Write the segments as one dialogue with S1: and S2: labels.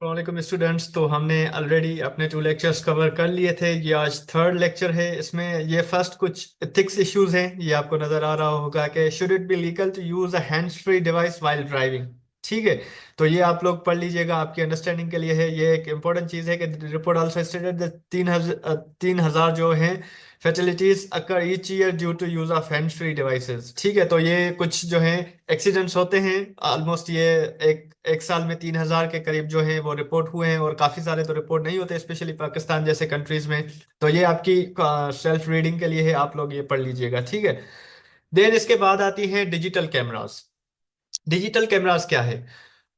S1: वालेकुम स्टूडेंट्स। तो हमने ऑलरेडी अपने 2 लेक्चर्स कवर कर लिए थे। ये आज थर्ड लेक्चर है। इसमें ये फर्स्ट कुछ एथिक्स इश्यूज हैं। ये आपको नजर आ रहा होगा कि should it be legal to use a hands free device while driving. ठीक है, तो ये आप लोग पढ़ लीजिएगा, आपकी अंडरस्टैंडिंग के लिए है। ये एक इंपॉर्टेंट चीज है कि रिपोर्ट ऑल्सो स्टेटेड 3,000 जो हैं fatalities occur each year due to use of hands free devices. ठीक है, तो ये कुछ जो है एक्सीडेंट्स होते हैं ऑलमोस्ट। ये एक एक साल में 3,000 के करीब जो है वो रिपोर्ट हुए हैं, और काफी सारे तो रिपोर्ट नहीं होते, स्पेशली पाकिस्तान जैसे कंट्रीज में। तो ये आपकी सेल्फ रीडिंग के लिए है, आप लोग ये पढ़ लीजिएगा। ठीक है, देन इसके बाद आती हैं डिजिटल कैमरास। डिजिटल कैमरास क्या है?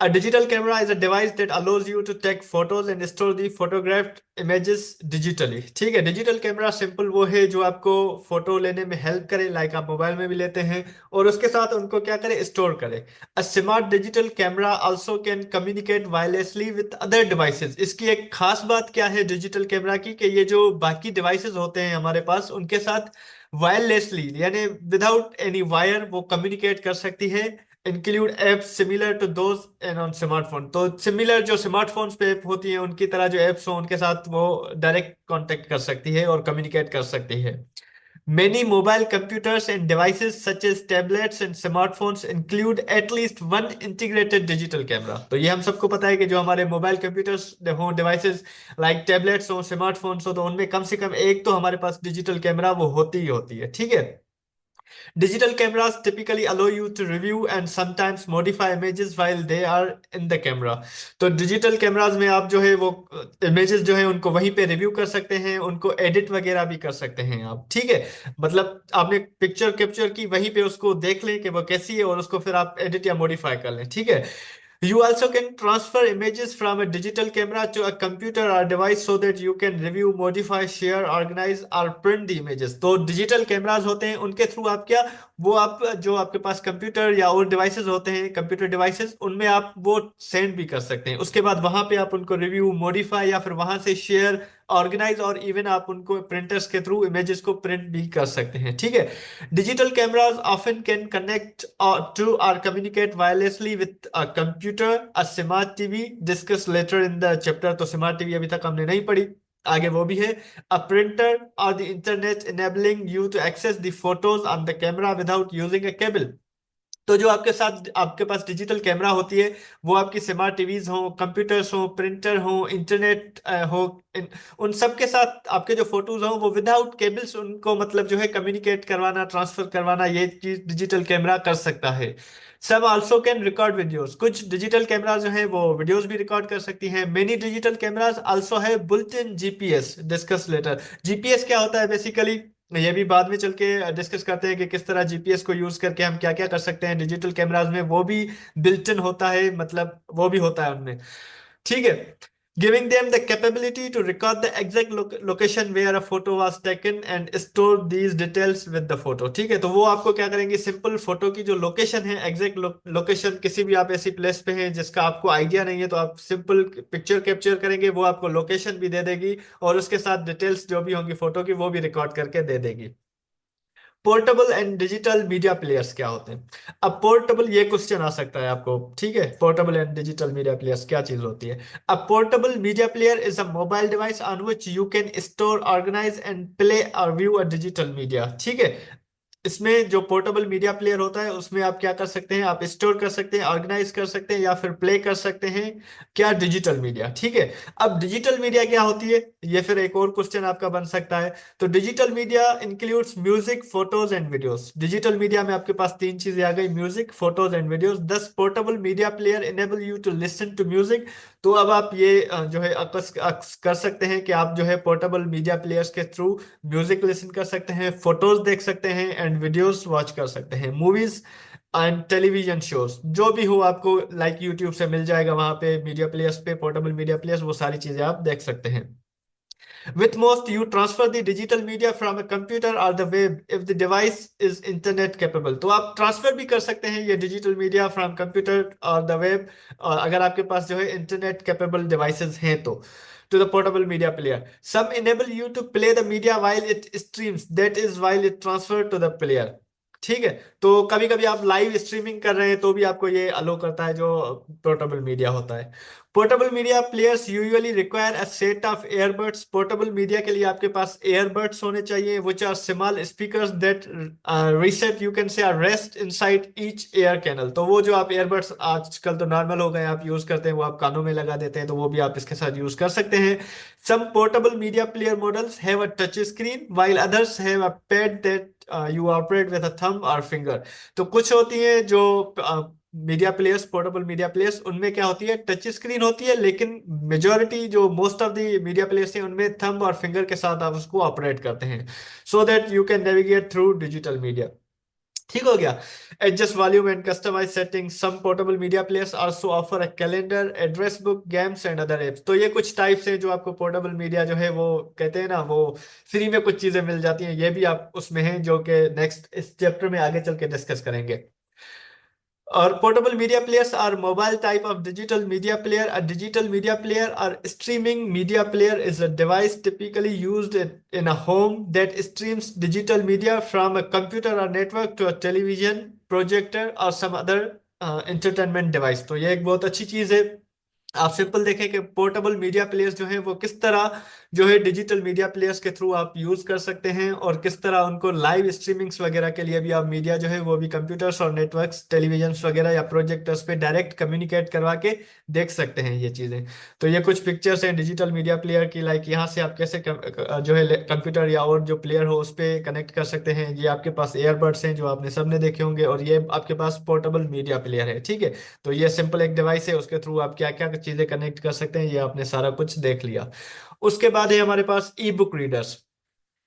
S1: A digital camera is a device that allows you to take photos and store the photographed images digitally। ठीक है, डिजिटल कैमरा सिंपल वो है जो आपको फोटो लेने में हेल्प करे, लाइक आप मोबाइल में भी लेते हैं, और उसके साथ उनको क्या करे, स्टोर करे। A smart digital camera also can communicate wirelessly with other devices. इसकी एक खास बात क्या है डिजिटल कैमरा की, कि ये जो बाकी डिवाइसेस होते हैं हमारे पास, उनके साथ वायरलेसली यानी विदाउट एनी वायर वो कम्युनिकेट कर सकती है। Include apps similar to those and on smartphone. तो सिमिलर जो स्मार्टफोन्स पे ऐप होती हैं उनकी तरह जो एप्स हो, उनके साथ वो डायरेक्ट कांटेक्ट कर सकती है और कम्युनिकेट कर सकती है। Many mobile computers and devices such as tablets and smartphones include at least one integrated digital camera। तो ये हम सबको पता है कि जो हमारे मोबाइल कंप्यूटर्स हो, डिवाइसेस लाइक टैबलेट्स हो, स्मार्टफोन्स हो, तो उनमें कम से कम एक तो हमारे पास डिजिटल कैमरा वो होती ही होती है। ठीक है, digital cameras typically allow you to review and sometimes modify images while they are in the camera। तो डिजिटल कैमरास में आप जो है वो इमेजेस जो है उनको वहीं पे रिव्यू कर सकते हैं, उनको एडिट वगैरह भी कर सकते हैं आप। ठीक है, मतलब आपने पिक्चर कैप्चर की, वहीं पे उसको देख लें कि वो कैसी है, और उसको फिर आप एडिट या मॉडिफाई कर लें। ठीक है, you also can transfer images from a digital camera to a computer or device so that you can review, modify, share, organize or print the images। तो डिजिटल कैमरास होते हैं, उनके थ्रू आप क्या, वो आप जो आपके पास कंप्यूटर या और डिवाइसेस होते हैं, कंप्यूटर डिवाइसेस, उनमें आप वो सेंड भी कर सकते हैं। उसके बाद वहां पे आप उनको रिव्यू, मॉडिफाई या फिर वहां से शेयर, ऑर्गेनाइज, और इवन आप उनको प्रिंटर्स के थ्रू इमेजेस को प्रिंट भी कर सकते हैं। ठीक है, digital cameras often can connect to or communicate wirelessly with a computer, a smart TV, discussed later in the chapter। तो स्मार्ट टीवी अभी तक हमने नहीं पढ़ी, आगे वो भी है। A printer or the internet enabling you to access the photos on the camera without using a cable। तो जो आपके साथ आपके पास डिजिटल कैमरा होती है, वो आपकी स्मार्ट टीवीज हो, कंप्यूटर्स हो, प्रिंटर हो, इंटरनेट हो, उन सब के साथ आपके जो फोटोज हो वो विदाउट केबल्स उनको मतलब जो है कम्युनिकेट करवाना, ट्रांसफर करवाना, ये चीज डिजिटल कैमरा कर सकता है। सब आल्सो कैन रिकॉर्ड वीडियोस। कुछ डिजिटल कैमरा जो है वो वीडियोस भी रिकॉर्ड कर सकती हैं। मेनी डिजिटल कैमरास आल्सो है built in GPS, discuss later. GPS क्या होता है बेसिकली, ये भी बाद में चल के डिस्कस करते हैं कि किस तरह जीपीएस को यूज करके हम क्या क्या कर सकते हैं डिजिटल कैमरास में। वो भी बिल्ट इन होता है, मतलब वो भी होता है उनमें। ठीक है, giving them the capability to record the exact location where a photo was taken and store these details with the photo. ठीक है, तो वो आपको क्या करेंगे, सिंपल फोटो की जो लोकेशन है, एग्जैक्ट लोकेशन, किसी भी आप ऐसी प्लेस पे हैं जिसका आपको आइडिया नहीं है, तो आप सिंपल पिक्चर कैप्चर करेंगे, वो आपको लोकेशन भी दे देगी, और उसके साथ डिटेल्स जो भी होंगी फोटो की वो भी रिकॉर्ड करके दे देगी। Portable and digital media players क्या होते हैं? अब पोर्टेबल, ये क्वेश्चन आ सकता है आपको। ठीक है, portable and digital media players क्या चीज होती है? अब portable media player is a mobile device on which you can store, organize and play और व्यू अ डिजिटल मीडिया। ठीक है, इसमें जो पोर्टेबल मीडिया प्लेयर होता है उसमें आप क्या कर सकते हैं, आप स्टोर कर सकते हैं, ऑर्गेनाइज कर सकते हैं, या फिर प्ले कर सकते हैं क्या, डिजिटल मीडिया। ठीक है, अब डिजिटल मीडिया क्या होती है, ये फिर एक और क्वेश्चन आपका बन सकता है। तो digital media includes music, photos and videos. Digital media में आपके पास तीन चीजें आ गई, music, photos and videos. This portable media player enable you to listen to music. तो अब आप ये जो है कर सकते हैं कि आप जो है पोर्टेबल मीडिया प्लेयर्स के थ्रू म्यूजिक लिसन कर सकते हैं, फोटोज देख सकते हैं, एंड वीडियोस वॉच कर सकते हैं। मूवीज एंड टेलीविजन शोज जो भी हो आपको लाइक यूट्यूब से मिल जाएगा, वहां पे मीडिया प्लेयर्स पे, पोर्टेबल मीडिया प्लेयर्स, वो सारी चीजें आप देख सकते हैं। With most, you transfer the digital media from a computer or the web if the device is internet capable। तो आप ट्रांसफर भी कर सकते हैं ये डिजिटल मीडिया फ्रॉम कंप्यूटर और द वेब, और अगर आपके पास जो है इंटरनेट कैपेबल डिवाइसेस हैं तो, to the portable media player। Some enable you to play the media while it streams, that is while it transfer to the player। ठीक है, तो कभी कभी आप लाइव स्ट्रीमिंग कर रहे हैं तो भी आपको ये अलो करता है, जो पोर्टेबल मीडिया होता है। Portable media players usually require a set of earbuds। Portable media के लिए आपके पास earbuds होने चाहिए, which are small speakers that reset you can say rest inside each ear canal। तो वो जो आप earbuds आजकल तो नॉर्मल हो गए आप यूज करते हैं, वो आप कानों में लगा देते हैं, तो वो भी आप इसके साथ यूज कर सकते हैं। Some portable media player models have a touch screen while others have a pad that you operate with a thumb or finger। तो कुछ होती है जो media players, portable media players, उनमें क्या होती है, टच स्क्रीन होती है, लेकिन मेजोरिटी जो most of the media players हैं उनमें थंब और फिंगर के साथ आप उसको ऑपरेट करते हैं, so that you can navigate through digital media. ठीक हो गया। Adjust volume and customize setting. Some portable media players also offer a calendar, address book, games and other apps. तो ये कुछ टाइप्स हैं जो आपको पोर्टेबल मीडिया जो है वो कहते हैं ना, वो फ्री में कुछ चीजें मिल जाती हैं, ये भी आप उसमें हैं जो कि नेक्स्ट इस चैप्टर में आगे चल के डिस्कस करेंगे। और portable media players are mobile type of digital media player. A digital media player or streaming media player is a device typically used in a home that streams digital media from a computer or network to a television, projector or some other entertainment device। तो ये एक बहुत अच्छी चीज है। आप simple देखें कि पोर्टेबल मीडिया प्लेयर्स जो हैं वो किस तरह जो है डिजिटल मीडिया प्लेयर्स के थ्रू आप यूज कर सकते हैं, और किस तरह उनको लाइव स्ट्रीमिंग्स वगैरह के लिए भी आप मीडिया जो है वो भी कंप्यूटर्स और नेटवर्क्स, टेलीविजन्स वगैरह या प्रोजेक्टर्स पे डायरेक्ट कम्युनिकेट करवा के देख सकते हैं ये चीजें। तो ये कुछ पिक्चर्स हैं डिजिटल मीडिया प्लेयर की, लाइक यहाँ से आप कैसे जो है कंप्यूटर या और जो प्लेयर हो उस पर कनेक्ट कर सकते हैं। ये आपके पास एयरबड्स हैं जो आपने सबने देखे होंगे, और ये आपके पास पोर्टेबल मीडिया प्लेयर है। ठीक है, तो ये सिंपल एक डिवाइस है, उसके थ्रू आप क्या क्या चीजें कनेक्ट कर सकते हैं, ये आपने सारा कुछ देख लिया। उसके बाद है हमारे पास e book readers.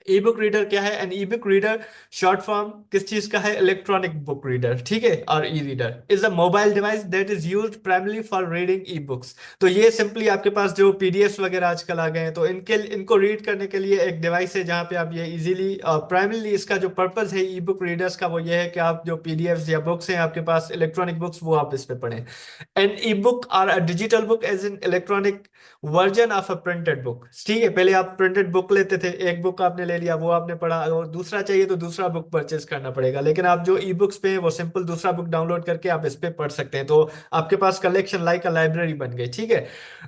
S1: E book reader क्या है? An e book reader short form किस चीज का है? Electronic book reader. ठीक है, और e reader is a mobile device that is used primarily for reading e books. तो ये सिंपली आपके पास जो पीडीएफ वगैरह आजकल आ गए हैं, तो इनको रीड करने के लिए एक डिवाइस है जहां पे आप ये इजीली, प्राइमरली इसका जो पर्पस है ई बुक रीडर्स का वो ये है कि आप जो पीडीएफ या बुक्स हैं आपके पास इलेक्ट्रॉनिक बुक्स, वो आप इस पे पढ़ें। एन ई बुक और a digital book as an electronic version of a printed book. ठीक है, पहले आप प्रिंटेड बुक लेते थे, एक बुक आपने ले लिया, वो आपने पढ़ा, और दूसरा चाहिए तो दूसरा बुक परचेज करना पड़ेगा। लेकिन आप जो ई बुक्स पे हैं वो सिंपल दूसरा बुक डाउनलोड करके आप इस पे पढ़ सकते हैं, तो आपके पास कलेक्शन लाइक अ लाइब्रेरी बन गई। ठीक है,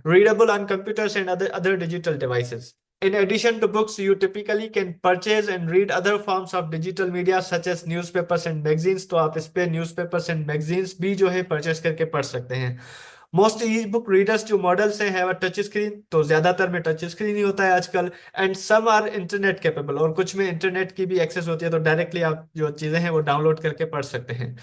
S1: readable on computers and other digital devices. In addition to books, you typically can purchase and read other forms of digital media such as newspapers and magazines। तो आप इस पे newspapers and magazines भी जो है परचेस करके पढ़ सकते हैं। मोस्ट ई बुक रीडर्स जो मॉडल्स हैं हैव अ टच स्क्रीन, तो ज्यादातर में टच स्क्रीन ही होता है आजकल। And some are internet capable, और कुछ में इंटरनेट की भी एक्सेस होती है, तो डायरेक्टली आप जो चीजें हैं वो डाउनलोड करके पढ़ सकते हैं।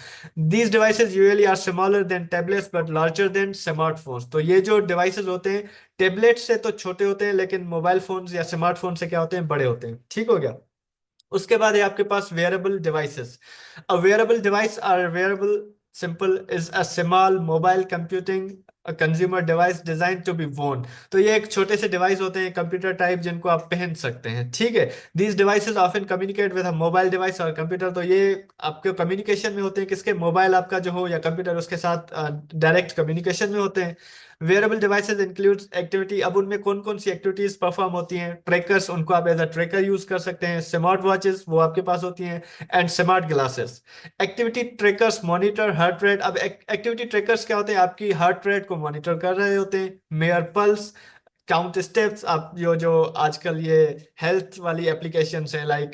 S1: These devices usually are smaller than tablets but larger than smartphones. तो ये जो डिवाइसेज होते हैं टेबलेट से तो छोटे होते हैं, लेकिन मोबाइल फोन या स्मार्टफोन से क्या होते हैं, बड़े होते हैं। ठीक हो गया। उसके बाद है आपके पास wearable devices. A wearable device or wearable simple is a small mobile computing consumer device design to be worn. तो ये एक छोटे से डिवाइस होते हैं कंप्यूटर टाइप जिनको आप पहन सकते हैं। ठीक है, these devices often communicate with a mobile device और कंप्यूटर। तो ये आपके कम्युनिकेशन में होते हैं, किसके? मोबाइल आपका जो हो या कंप्यूटर, उसके साथ डायरेक्ट कम्युनिकेशन में होते हैं। Wearable devices includes activity. अब उनमें कौन कौन सी एक्टिविटीज परफॉर्म होती हैं? ट्रैकर्स, उनको आप एज अ ट्रैकर यूज कर सकते हैं। स्मार्ट वॉचेस, वो आपके पास होती हैं। And smart glasses. Activity trackers monitor heart rate. अब एक्टिविटी ट्रैकर्स क्या होते हैं? आपकी हार्ट रेट को मॉनिटर कर रहे होते हैं। Mayor pulse, count steps. आप जो जो आजकल ये हेल्थ वाली एप्लीकेशंस हैं, लाइक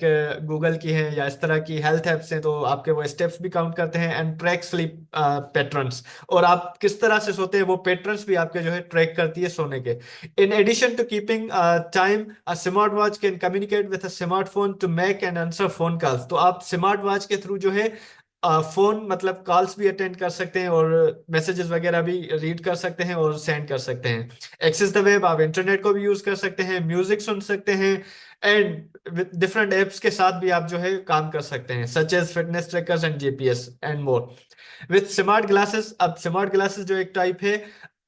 S1: गूगल की हैं या इस तरह की हेल्थ एप्स हैं, तो आपके वो स्टेप्स भी काउंट करते हैं। एंड ट्रैक स्लीप पैटर्न्स, और आप किस तरह से सोते हैं वो पैटर्न्स भी आपके जो है ट्रैक करती है सोने के। In addition to keeping time, a smart watch can communicate with a smartphone to make and answer phone calls. तो आप स्मार्ट वॉच के थ्रू जो है फोन मतलब कॉल्स भी अटेंड कर सकते हैं, और मैसेजेस वगैरह भी रीड कर सकते हैं और सेंड कर सकते हैं। एक्सेस द वेब, आप इंटरनेट को भी यूज कर सकते हैं, म्यूजिक सुन सकते हैं, एंड विद डिफरेंट एप्स के साथ भी आप जो है काम कर सकते हैं, such as fitness trackers and GPS and more. With smart glasses, अब स्मार्ट ग्लासेस जो एक टाइप है,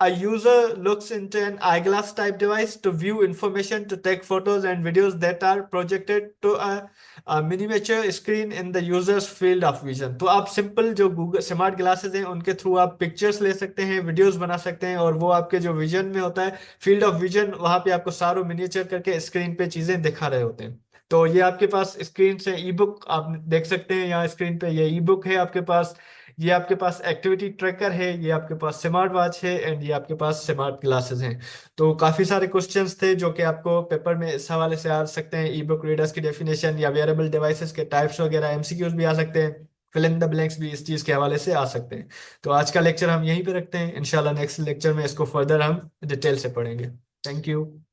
S1: a user looks into an eyeglass type device to view information, to take photos and videos that are projected to a miniature screen in the user's field of vision। तो आप simple जो Google smart glasses हैं उनके through आप pictures ले सकते हैं, videos बना सकते हैं, और वो आपके जो विजन में होता है, फील्ड ऑफ विजन, वहां पे आपको सारों मिनिएचर करके स्क्रीन पे चीजें दिखा रहे होते हैं। तो ये आपके पास स्क्रीन से ई बुक आप देख सकते हैं, यहाँ स्क्रीन पे ये ई बुक है आपके पास। ये आपके पास एक्टिविटी ट्रैकर है, ये आपके पास स्मार्ट वॉच है, एंड ये आपके पास स्मार्ट ग्लासेस हैं। तो काफी सारे क्वेश्चंस थे जो कि आपको पेपर में इस हवाले से आ सकते हैं, ई बुक रीडर्स की डेफिनेशन या वेयरेबल डिवाइसेस के टाइप्स वगैरह, एमसीक्यूज भी आ सकते हैं, फिल इन द ब्लैंक्स भी इस चीज के हवाले से आ सकते हैं। तो आज का लेक्चर हम यहीं पे रखते हैं, इंशाल्लाह नेक्स्ट लेक्चर में इसको फर्दर हम डिटेल से पढ़ेंगे। Thank you.